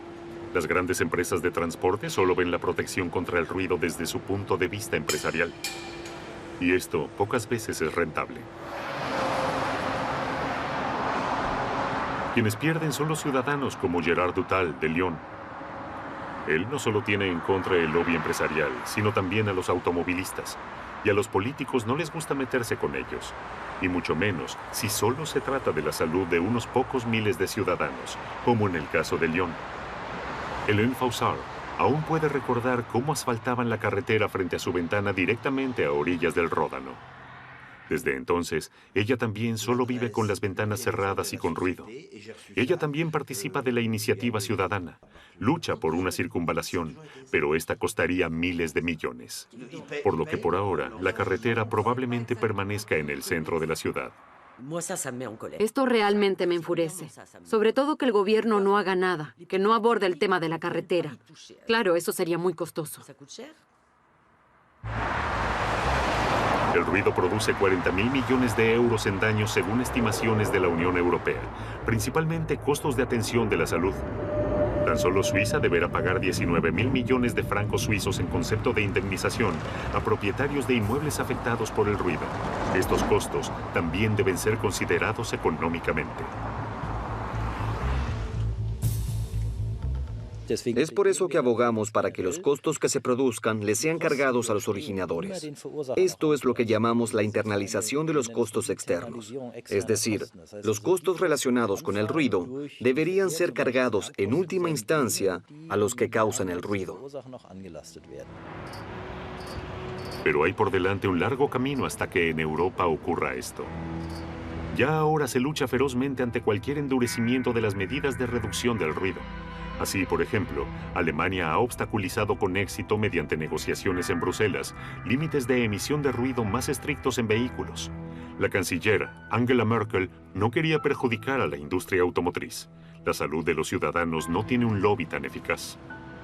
Las grandes empresas de transporte solo ven la protección contra el ruido desde su punto de vista empresarial. Y esto pocas veces es rentable. Quienes pierden son los ciudadanos como Gerard Dutal, de Lyon. Él no solo tiene en contra el lobby empresarial, sino también a los automovilistas. Y a los políticos no les gusta meterse con ellos. Y mucho menos si solo se trata de la salud de unos pocos miles de ciudadanos, como en el caso de Lyon. Hélène Faussard aún puede recordar cómo asfaltaban la carretera frente a su ventana directamente a orillas del Ródano. Desde entonces, ella también solo vive con las ventanas cerradas y con ruido. Ella también participa de la iniciativa ciudadana. Lucha por una circunvalación, pero esta costaría miles de millones. Por lo que por ahora, la carretera probablemente permanezca en el centro de la ciudad. Esto realmente me enfurece. Sobre todo que el gobierno no haga nada, que no aborde el tema de la carretera. Claro, eso sería muy costoso. El ruido produce 40.000 millones de euros en daños según estimaciones de la Unión Europea, principalmente costos de atención de la salud. Tan solo Suiza deberá pagar 19.000 millones de francos suizos en concepto de indemnización a propietarios de inmuebles afectados por el ruido. Estos costos también deben ser considerados económicamente. Es por eso que abogamos para que los costos que se produzcan les sean cargados a los originadores. Esto es lo que llamamos la internalización de los costos externos. Es decir, los costos relacionados con el ruido deberían ser cargados en última instancia a los que causan el ruido. Pero hay por delante un largo camino hasta que en Europa ocurra esto. Ya ahora se lucha ferozmente ante cualquier endurecimiento de las medidas de reducción del ruido. Así, por ejemplo, Alemania ha obstaculizado con éxito mediante negociaciones en Bruselas límites de emisión de ruido más estrictos en vehículos. La canciller Angela Merkel no quería perjudicar a la industria automotriz. La salud de los ciudadanos no tiene un lobby tan eficaz.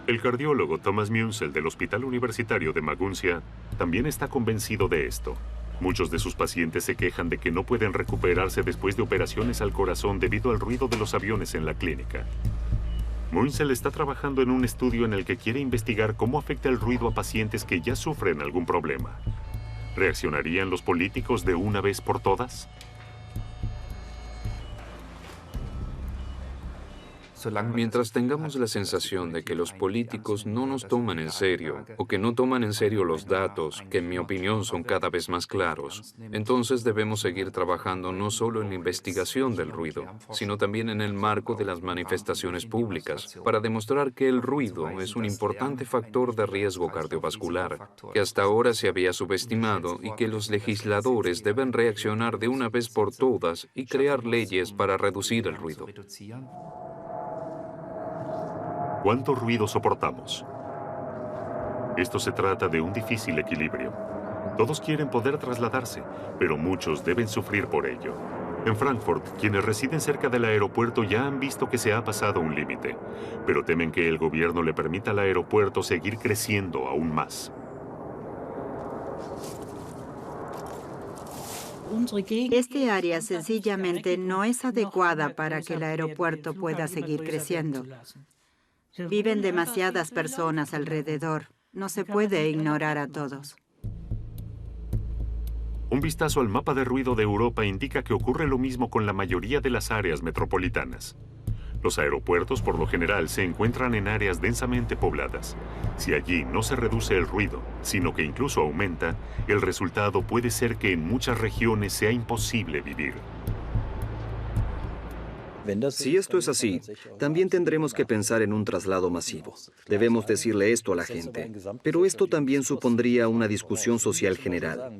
El cardiólogo Thomas Munsell del Hospital Universitario de Maguncia también está convencido de esto. Muchos de sus pacientes se quejan de que no pueden recuperarse después de operaciones al corazón debido al ruido de los aviones en la clínica. Munsell está trabajando en un estudio en el que quiere investigar cómo afecta el ruido a pacientes que ya sufren algún problema. ¿Reaccionarían los políticos de una vez por todas? Mientras tengamos la sensación de que los políticos no nos toman en serio o que no toman en serio los datos, que en mi opinión son cada vez más claros, entonces debemos seguir trabajando no solo en la investigación del ruido, sino también en el marco de las manifestaciones públicas, para demostrar que el ruido es un importante factor de riesgo cardiovascular, que hasta ahora se había subestimado y que los legisladores deben reaccionar de una vez por todas y crear leyes para reducir el ruido. ¿Cuánto ruido soportamos? Esto se trata de un difícil equilibrio. Todos quieren poder trasladarse, pero muchos deben sufrir por ello. En Frankfurt, quienes residen cerca del aeropuerto ya han visto que se ha pasado un límite, pero temen que el gobierno le permita al aeropuerto seguir creciendo aún más. Este área sencillamente no es adecuada para que el aeropuerto pueda seguir creciendo. Viven demasiadas personas alrededor. No se puede ignorar a todos. Un vistazo al mapa de ruido de Europa indica que ocurre lo mismo con la mayoría de las áreas metropolitanas. Los aeropuertos, por lo general, se encuentran en áreas densamente pobladas. Si allí no se reduce el ruido, sino que incluso aumenta, el resultado puede ser que en muchas regiones sea imposible vivir. Si esto es así, también tendremos que pensar en un traslado masivo. Debemos decirle esto a la gente. Pero esto también supondría una discusión social general.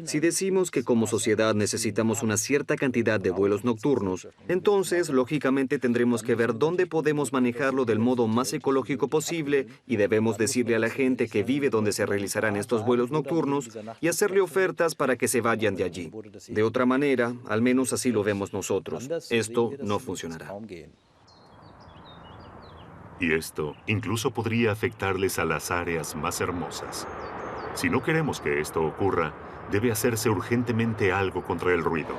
Si decimos que como sociedad necesitamos una cierta cantidad de vuelos nocturnos, entonces, lógicamente, tendremos que ver dónde podemos manejarlo del modo más ecológico posible y debemos decirle a la gente que vive donde se realizarán estos vuelos nocturnos y hacerle ofertas para que se vayan de allí. De otra manera, al menos así lo vemos nosotros. Esto no funcionará. Y esto incluso podría afectarles a las áreas más hermosas. Si no queremos que esto ocurra, debe hacerse urgentemente algo contra el ruido,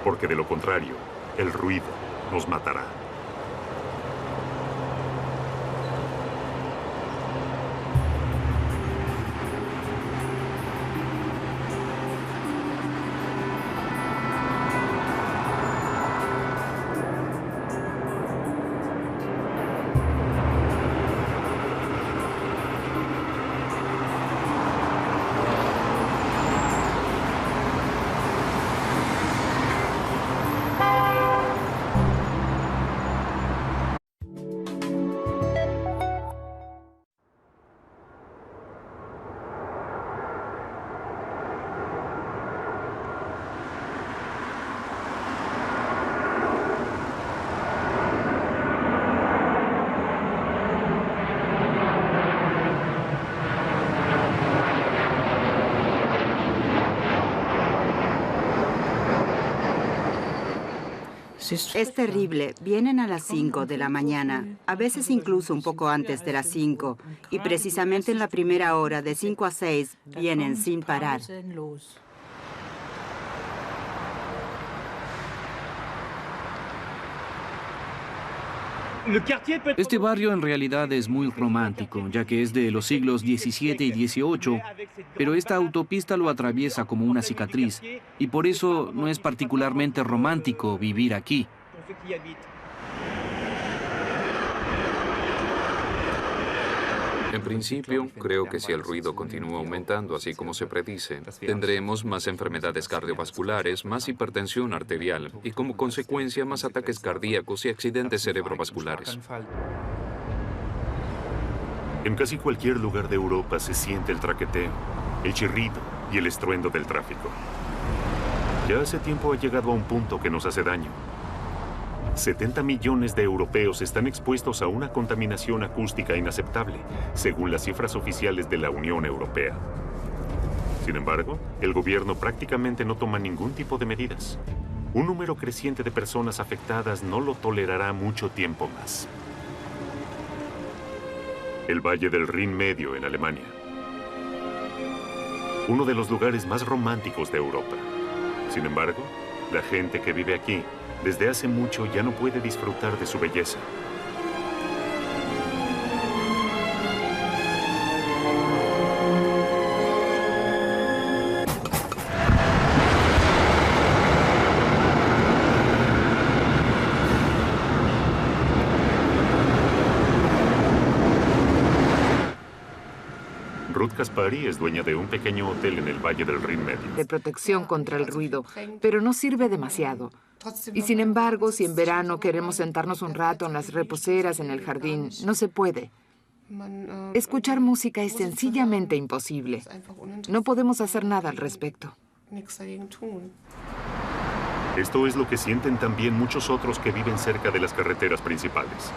porque de lo contrario, el ruido nos matará. Es terrible. Vienen a las 5 de la mañana, a veces incluso un poco antes de las 5, y precisamente en la primera hora, de 5 a 6, vienen sin parar. Este barrio en realidad es muy romántico, ya que es de los siglos XVII y XVIII, pero esta autopista lo atraviesa como una cicatriz, y por eso no es particularmente romántico vivir aquí. En principio, creo que si el ruido continúa aumentando así como se predice, tendremos más enfermedades cardiovasculares, más hipertensión arterial y como consecuencia más ataques cardíacos y accidentes cerebrovasculares. En casi cualquier lugar de Europa se siente el traqueteo, el chirrido y el estruendo del tráfico. Ya hace tiempo ha llegado a un punto que nos hace daño. 70 millones de europeos están expuestos a una contaminación acústica inaceptable, según las cifras oficiales de la Unión Europea. Sin embargo, el gobierno prácticamente no toma ningún tipo de medidas. Un número creciente de personas afectadas no lo tolerará mucho tiempo más. El Valle del Rin Medio en Alemania. Uno de los lugares más románticos de Europa. Sin embargo, la gente que vive aquí desde hace mucho ya no puede disfrutar de su belleza. Kaspari es dueña de un pequeño hotel en el Valle del Rin Medio. De protección contra el ruido, pero no sirve demasiado. Y sin embargo, si en verano queremos sentarnos un rato en las reposeras en el jardín, no se puede. Escuchar música es sencillamente imposible. No podemos hacer nada al respecto. Esto es lo que sienten también muchos otros que viven cerca de las carreteras principales.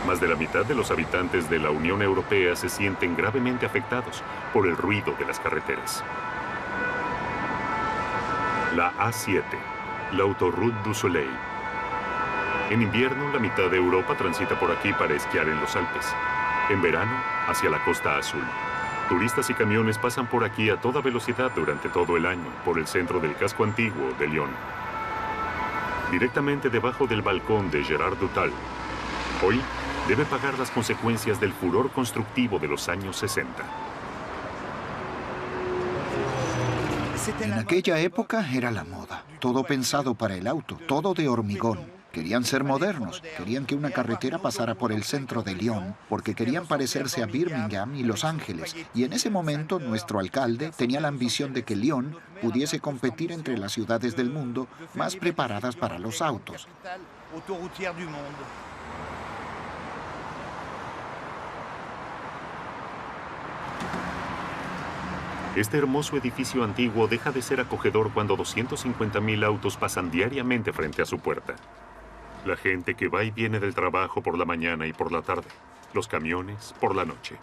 Más de la mitad de los habitantes de la Unión Europea se sienten gravemente afectados por el ruido de las carreteras. La A7, la Autoroute du Soleil. En invierno, la mitad de Europa transita por aquí para esquiar en los Alpes. En verano, hacia la Costa Azul. Turistas y camiones pasan por aquí a toda velocidad durante todo el año, por el centro del casco antiguo de Lyon. Directamente debajo del balcón de Gérard Dutal. Hoy, debe pagar las consecuencias del furor constructivo de los años 60. En aquella época era la moda. Todo pensado para el auto, todo de hormigón. Querían ser modernos, querían que una carretera pasara por el centro de Lyon, porque querían parecerse a Birmingham y Los Ángeles. Y en ese momento, nuestro alcalde tenía la ambición de que Lyon pudiese competir entre las ciudades del mundo más preparadas para los autos. Este hermoso edificio antiguo deja de ser acogedor cuando 250.000 autos pasan diariamente frente a su puerta. La gente que va y viene del trabajo por la mañana y por la tarde. Los camiones por la noche.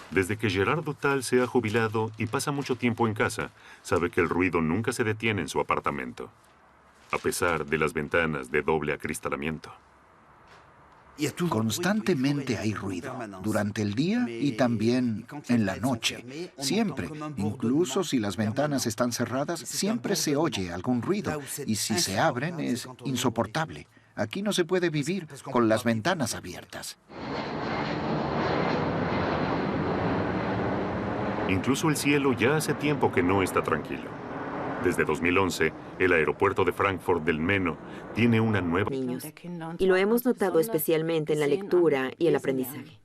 Desde que Gérard Dutal se ha jubilado y pasa mucho tiempo en casa, sabe que el ruido nunca se detiene en su apartamento, a pesar de las ventanas de doble acristalamiento. Constantemente hay ruido, durante el día y también en la noche. Siempre, incluso si las ventanas están cerradas, siempre se oye algún ruido. Y si se abren, es insoportable. Aquí no se puede vivir con las ventanas abiertas. Incluso el cielo ya hace tiempo que no está tranquilo. Desde 2011, el aeropuerto de Frankfurt del Meno tiene una nueva... Niños. Y lo hemos notado especialmente en la lectura y el aprendizaje.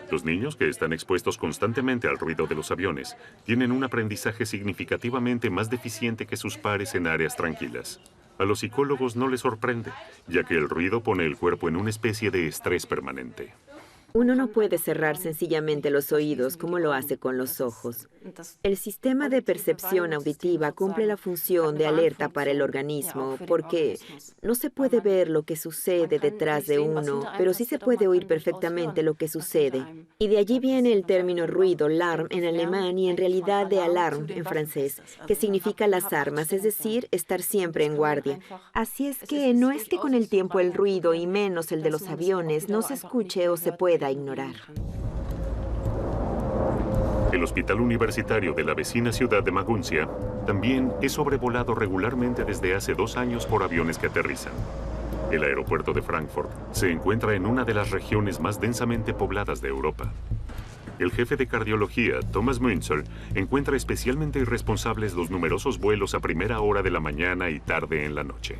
Los niños, que están expuestos constantemente al ruido de los aviones, tienen un aprendizaje significativamente más deficiente que sus pares en áreas tranquilas. A los psicólogos no les sorprende, ya que el ruido pone el cuerpo en una especie de estrés permanente. Uno no puede cerrar sencillamente los oídos como lo hace con los ojos. El sistema de percepción auditiva cumple la función de alerta para el organismo porque no se puede ver lo que sucede detrás de uno, pero sí se puede oír perfectamente lo que sucede. Y de allí viene el término ruido, Lärm en alemán y en realidad de alarm en francés, que significa las armas, es decir, estar siempre en guardia. Así es que no es que con el tiempo el ruido y menos el de los aviones no se escuche o se pueda ignorar. El hospital universitario de la vecina ciudad de Maguncia también es sobrevolado regularmente desde hace 2 años por aviones que aterrizan. El aeropuerto de Frankfurt se encuentra en una de las regiones más densamente pobladas de Europa. El jefe de cardiología, Thomas Münzel, encuentra especialmente irresponsables los numerosos vuelos a primera hora de la mañana y tarde en la noche.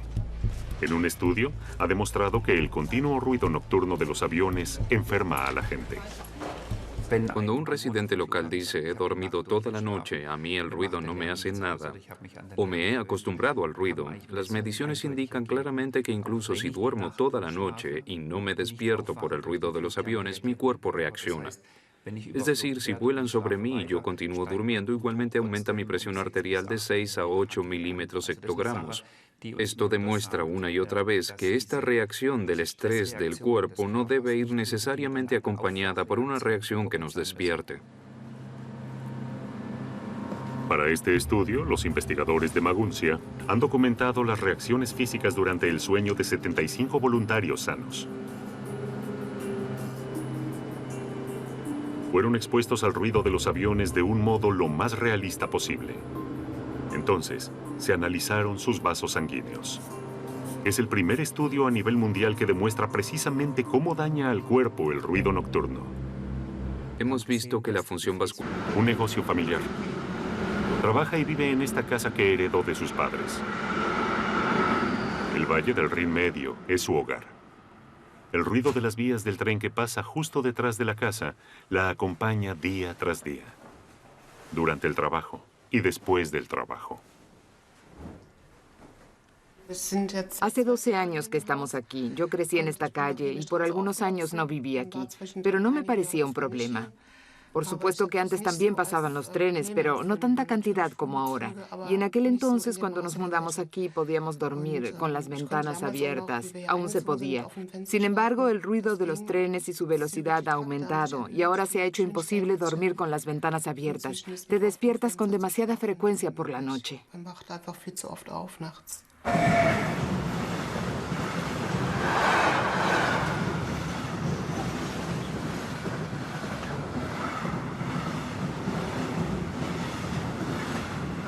En un estudio, ha demostrado que el continuo ruido nocturno de los aviones enferma a la gente. Cuando un residente local dice, he dormido toda la noche, a mí el ruido no me hace nada, o me he acostumbrado al ruido, las mediciones indican claramente que incluso si duermo toda la noche y no me despierto por el ruido de los aviones, mi cuerpo reacciona. Es decir, si vuelan sobre mí y yo continúo durmiendo, igualmente aumenta mi presión arterial de 6 a 8 milímetros hectogramos. Esto demuestra una y otra vez que esta reacción del estrés del cuerpo no debe ir necesariamente acompañada por una reacción que nos despierte. Para este estudio, los investigadores de Maguncia han documentado las reacciones físicas durante el sueño de 75 voluntarios sanos. Fueron expuestos al ruido de los aviones de un modo lo más realista posible. Entonces, se analizaron sus vasos sanguíneos. Es el primer estudio a nivel mundial que demuestra precisamente cómo daña al cuerpo el ruido nocturno. Hemos visto que la función vascular... Un negocio familiar. Trabaja y vive en esta casa que heredó de sus padres. El Valle del Rin Medio es su hogar. El ruido de las vías del tren que pasa justo detrás de la casa la acompaña día tras día, durante el trabajo y después del trabajo. Hace 12 años que estamos aquí. Yo crecí en esta calle y por algunos años no viví aquí, pero no me parecía un problema. Por supuesto que antes también pasaban los trenes, pero no tanta cantidad como ahora. Y en aquel entonces, cuando nos mudamos aquí, podíamos dormir con las ventanas abiertas. Aún se podía. Sin embargo, el ruido de los trenes y su velocidad ha aumentado, y ahora se ha hecho imposible dormir con las ventanas abiertas. Te despiertas con demasiada frecuencia por la noche.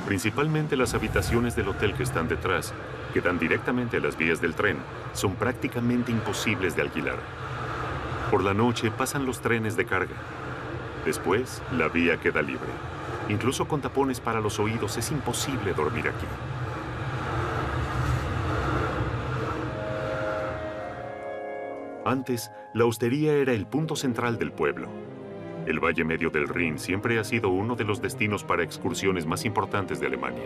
Principalmente las habitaciones del hotel que están detrás, que dan directamente a las vías del tren, son prácticamente imposibles de alquilar. Por la noche pasan los trenes de carga. Después, la vía queda libre. Incluso con tapones para los oídos es imposible dormir aquí. Antes, la hostería era el punto central del pueblo. El Valle Medio del Rin siempre ha sido uno de los destinos para excursiones más importantes de Alemania.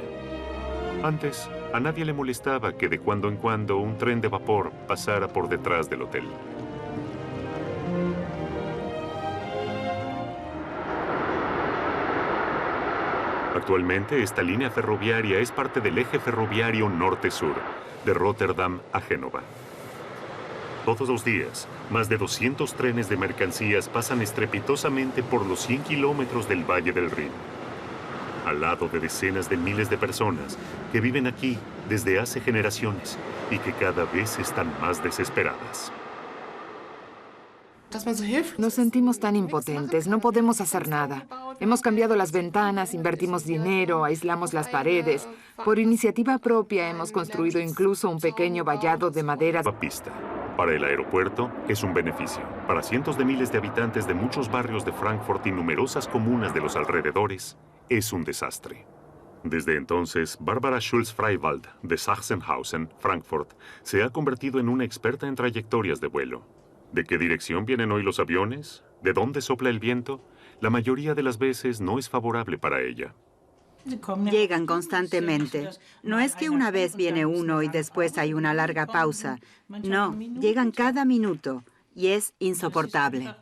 Antes, a nadie le molestaba que de cuando en cuando un tren de vapor pasara por detrás del hotel. Actualmente, esta línea ferroviaria es parte del eje ferroviario norte-sur, de Rotterdam a Génova. Todos los días, más de 200 trenes de mercancías pasan estrepitosamente por los 100 kilómetros del Valle del Rin, al lado de decenas de miles de personas que viven aquí desde hace generaciones y que cada vez están más desesperadas. Nos sentimos tan impotentes, no podemos hacer nada. Hemos cambiado las ventanas, invertimos dinero, aislamos las paredes. Por iniciativa propia hemos construido incluso un pequeño vallado de madera. Pista. Para el aeropuerto es un beneficio. Para cientos de miles de habitantes de muchos barrios de Frankfurt y numerosas comunas de los alrededores, es un desastre. Desde entonces, Barbara Schulz-Freiwald, de Sachsenhausen, Frankfurt, se ha convertido en una experta en trayectorias de vuelo. ¿De qué dirección vienen hoy los aviones? ¿De dónde sopla el viento? La mayoría de las veces no es favorable para ella. Llegan constantemente. No es que una vez viene uno y después hay una larga pausa. No, llegan cada minuto y es insoportable.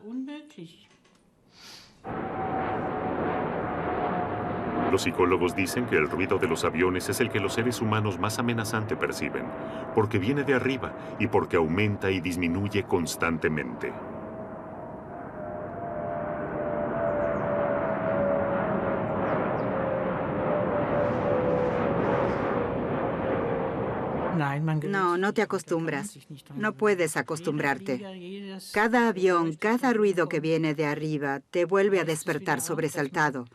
Los psicólogos dicen que el ruido de los aviones es el que los seres humanos más amenazante perciben, porque viene de arriba y porque aumenta y disminuye constantemente. No, no te acostumbras. No puedes acostumbrarte. Cada avión, cada ruido que viene de arriba te vuelve a despertar sobresaltado.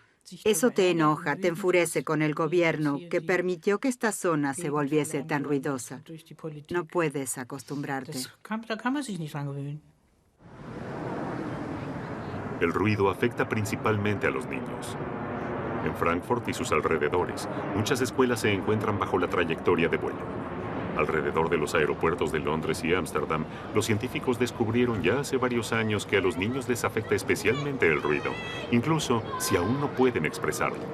Eso te enoja, te enfurece con el gobierno que permitió que esta zona se volviese tan ruidosa. No puedes acostumbrarte. El ruido afecta principalmente a los niños. En Frankfurt y sus alrededores, muchas escuelas se encuentran bajo la trayectoria de vuelo. Alrededor de los aeropuertos de Londres y Ámsterdam, los científicos descubrieron ya hace varios años que a los niños les afecta especialmente el ruido, incluso si aún no pueden expresarlo.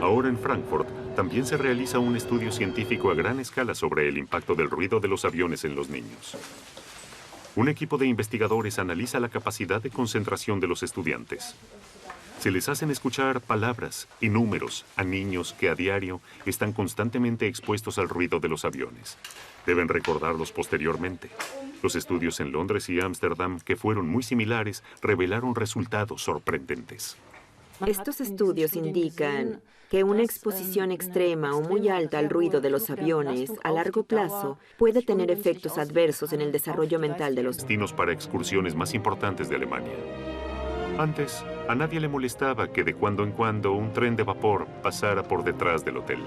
Ahora en Frankfurt también se realiza un estudio científico a gran escala sobre el impacto del ruido de los aviones en los niños. Un equipo de investigadores analiza la capacidad de concentración de los estudiantes. Se les hacen escuchar palabras y números a niños que a diario están constantemente expuestos al ruido de los aviones. Deben recordarlos posteriormente. Los estudios en Londres y Ámsterdam, que fueron muy similares, revelaron resultados sorprendentes. Estos estudios indican que una exposición extrema o muy alta al ruido de los aviones a largo plazo puede tener efectos adversos en el desarrollo mental de los destinos para excursiones más importantes de Alemania. Antes, a nadie le molestaba que de cuando en cuando un tren de vapor pasara por detrás del hotel.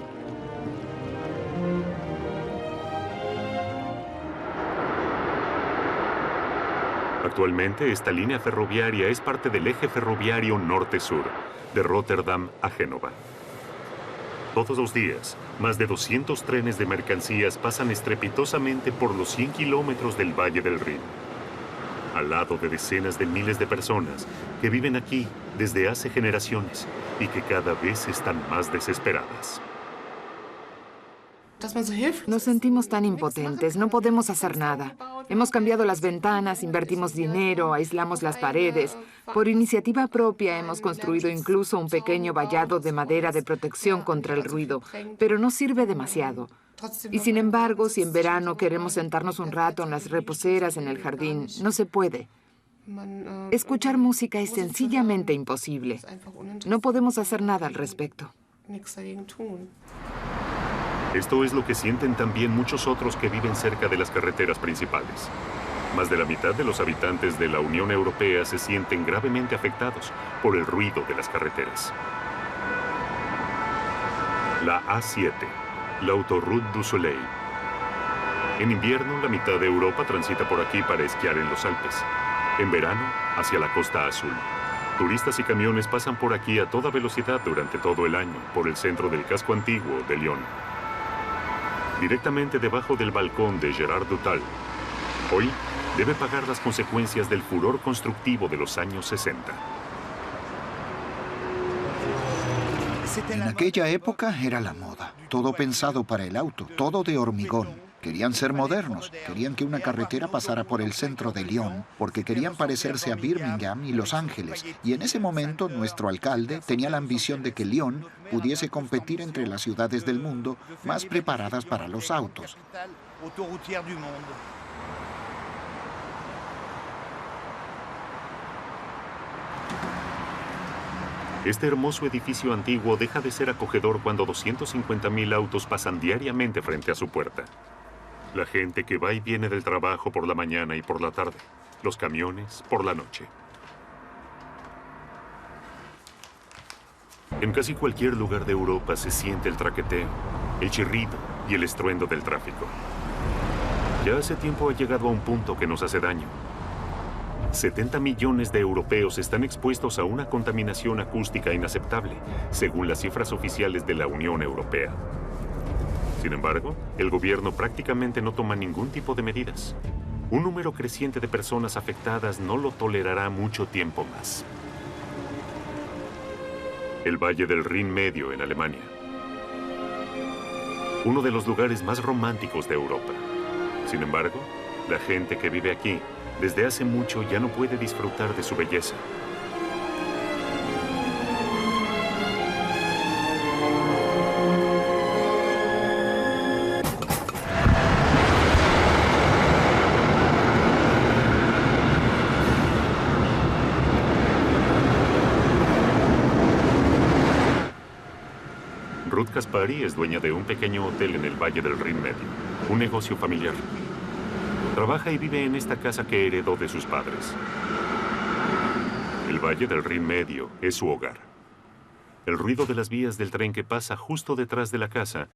Actualmente, esta línea ferroviaria es parte del eje ferroviario norte-sur, de Rotterdam a Génova. Todos los días, más de 200 trenes de mercancías pasan estrepitosamente por los 100 kilómetros del Valle del Rin, al lado de decenas de miles de personas que viven aquí desde hace generaciones y que cada vez están más desesperadas. Nos sentimos tan impotentes, no podemos hacer nada. Hemos cambiado las ventanas, invertimos dinero, aislamos las paredes. Por iniciativa propia hemos construido incluso un pequeño vallado de madera de protección contra el ruido, pero no sirve demasiado. Y sin embargo, si en verano queremos sentarnos un rato en las reposeras en el jardín, no se puede. Escuchar música es sencillamente imposible. No podemos hacer nada al respecto. Esto es lo que sienten también muchos otros que viven cerca de las carreteras principales. Más de la mitad de los habitantes de la Unión Europea se sienten gravemente afectados por el ruido de las carreteras. La A7, la Autoroute du Soleil. En invierno, la mitad de Europa transita por aquí para esquiar en los Alpes. En verano, hacia la Costa Azul. Turistas y camiones pasan por aquí a toda velocidad durante todo el año, por el centro del casco antiguo de Lyon. Directamente debajo del balcón de Gérard Dutal. Hoy debe pagar las consecuencias del furor constructivo de los años 60. En aquella época era la moda. Todo pensado para el auto, todo de hormigón. Querían ser modernos, querían que una carretera pasara por el centro de Lyon, porque querían parecerse a Birmingham y Los Ángeles. Y en ese momento, nuestro alcalde tenía la ambición de que Lyon pudiese competir entre las ciudades del mundo más preparadas para los autos. Este hermoso edificio antiguo deja de ser acogedor cuando 250.000 autos pasan diariamente frente a su puerta. La gente que va y viene del trabajo por la mañana y por la tarde. Los camiones por la noche. En casi cualquier lugar de Europa se siente el traqueteo, el chirrido y el estruendo del tráfico. Ya hace tiempo ha llegado a un punto que nos hace daño. 70 millones de europeos están expuestos a una contaminación acústica inaceptable, según las cifras oficiales de la Unión Europea. Sin embargo, el gobierno prácticamente no toma ningún tipo de medidas. Un número creciente de personas afectadas no lo tolerará mucho tiempo más. El Valle del Rin Medio en Alemania. Uno de los lugares más románticos de Europa. Sin embargo, la gente que vive aquí desde hace mucho ya no puede disfrutar de su belleza. Ruth Kaspari es dueña de un pequeño hotel en el Valle del Rin Medio, un negocio familiar. Trabaja y vive en esta casa que heredó de sus padres. El Valle del Rin Medio es su hogar. El ruido de las vías del tren que pasa justo detrás de la casa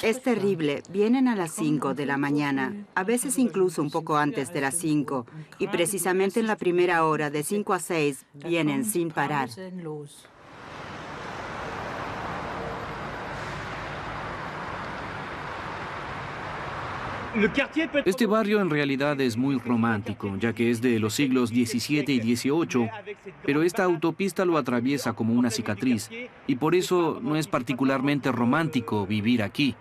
es terrible. Vienen a las 5 de la mañana, a veces incluso un poco antes de las 5, y precisamente en la primera hora, de 5 a 6, vienen sin parar. Este barrio en realidad es muy romántico, ya que es de los siglos XVII y XVIII, pero esta autopista lo atraviesa como una cicatriz, y por eso no es particularmente romántico vivir aquí.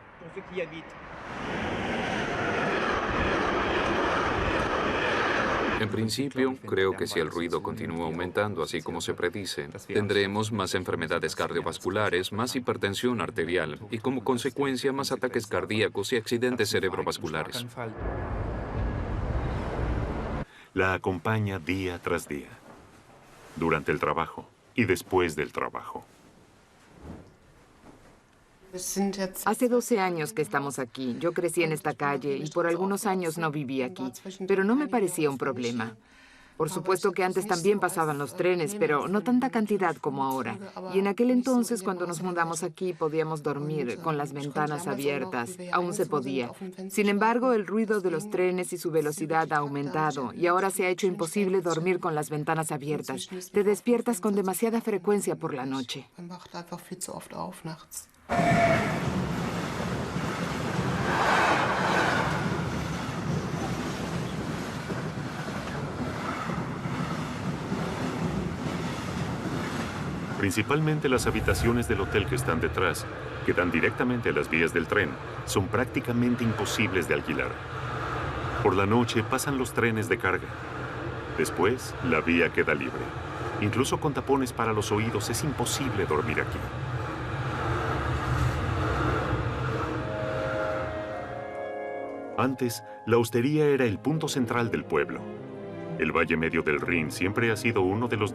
En principio, creo que si el ruido continúa aumentando, así como se predice, tendremos más enfermedades cardiovasculares, más hipertensión arterial y, como consecuencia, más ataques cardíacos y accidentes cerebrovasculares. la acompaña día tras día, durante el trabajo y después del trabajo. Hace 12 años que estamos aquí. Yo crecí en esta calle y por algunos años no viví aquí, pero no me parecía un problema. Por supuesto que antes también pasaban los trenes, pero no tanta cantidad como ahora. Y en aquel entonces, cuando nos mudamos aquí, podíamos dormir con las ventanas abiertas. Aún se podía. Sin embargo, el ruido de los trenes y su velocidad ha aumentado, y ahora se ha hecho imposible dormir con las ventanas abiertas. Te despiertas con demasiada frecuencia por la noche. Principalmente las habitaciones del hotel que están detrás, que dan directamente a las vías del tren, son prácticamente imposibles de alquilar. Por la noche pasan los trenes de carga. Después, la vía queda libre. Incluso con tapones para los oídos es imposible dormir aquí. Antes, la hostería era el punto central del pueblo. El Valle Medio del Rin siempre ha sido uno de los